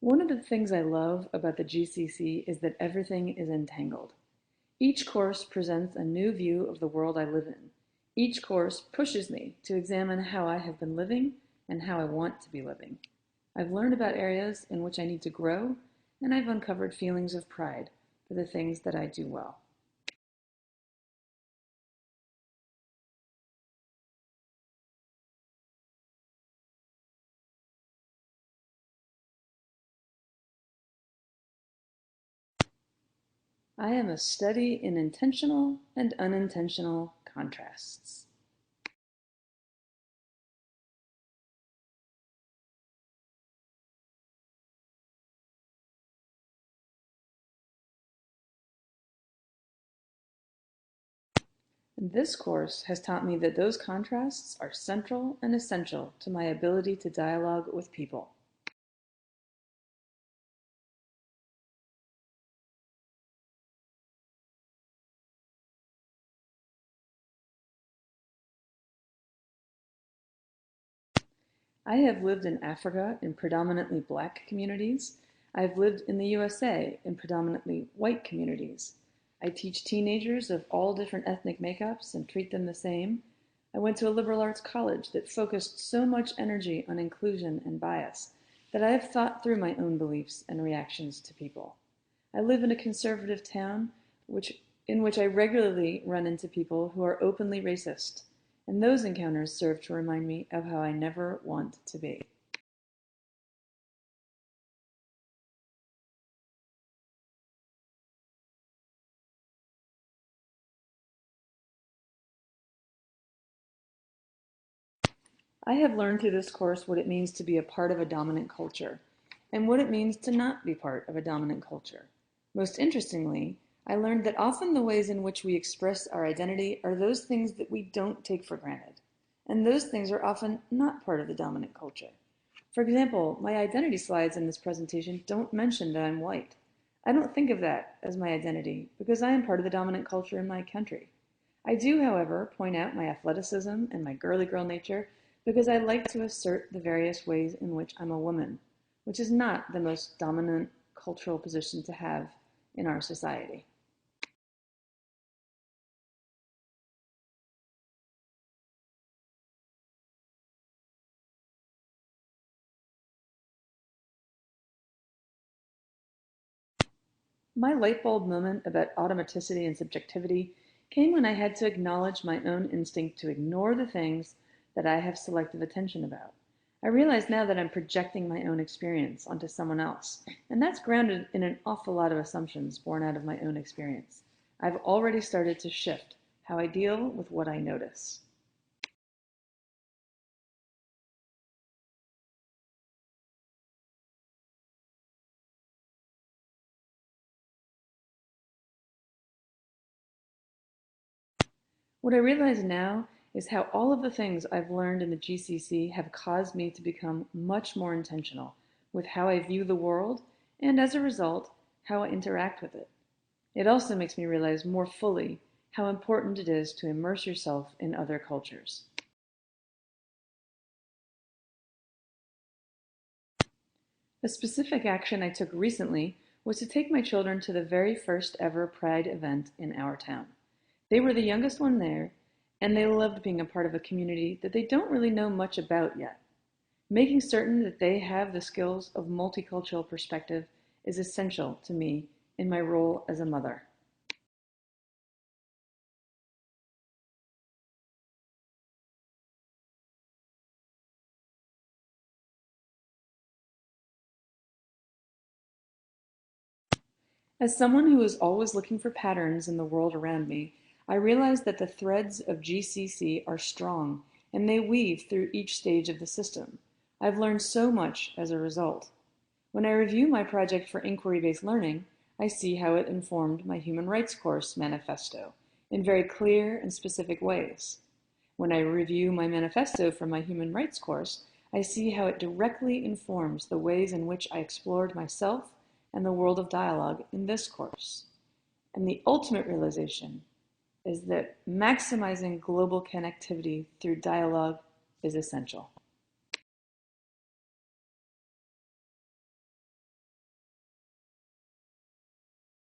One of the things I love about the GCC is that everything is entangled. Each course presents a new view of the world I live in. Each course pushes me to examine how I have been living and how I want to be living. I've learned about areas in which I need to grow, and I've uncovered feelings of pride for the things that I do well. I am a study in intentional and unintentional contrasts. This course has taught me that those contrasts are central and essential to my ability to dialogue with people. I have lived in Africa in predominantly black communities. I've lived in the USA in predominantly white communities. I teach teenagers of all different ethnic makeups and treat them the same. I went to a liberal arts college that focused so much energy on inclusion and bias that I have thought through my own beliefs and reactions to people. I live in a conservative town in which I regularly run into people who are openly racist, and those encounters serve to remind me of how I never want to be. I have learned through this course what it means to be a part of a dominant culture, and what it means to not be part of a dominant culture. Most interestingly, I learned that often the ways in which we express our identity are those things that we don't take for granted, and those things are often not part of the dominant culture. For example, my identity slides in this presentation don't mention that I'm white. I don't think of that as my identity because I am part of the dominant culture in my country. I do, however, point out my athleticism and my girly girl nature because I like to assert the various ways in which I'm a woman, which is not the most dominant cultural position to have in our society. My light bulb moment about automaticity and subjectivity came when I had to acknowledge my own instinct to ignore the things that I have selective attention about. I realize now that I'm projecting my own experience onto someone else, and that's grounded in an awful lot of assumptions born out of my own experience. I've already started to shift how I deal with what I notice. What I realize now is how all of the things I've learned in the GCC have caused me to become much more intentional with how I view the world and, as a result, how I interact with it. It also makes me realize more fully how important it is to immerse yourself in other cultures. A specific action I took recently was to take my children to the very first ever Pride event in our town. They were the youngest one there, and they loved being a part of a community that they don't really know much about yet. Making certain that they have the skills of multicultural perspective is essential to me in my role as a mother. As someone who is always looking for patterns in the world around me, I realize that the threads of GCC are strong and they weave through each stage of the system. I've learned so much as a result. When I review my project for inquiry-based learning, I see how it informed my human rights course manifesto in very clear and specific ways. When I review my manifesto for my human rights course, I see how it directly informs the ways in which I explored myself and the world of dialogue in this course. And the ultimate realization is that maximizing global connectivity through dialogue is essential.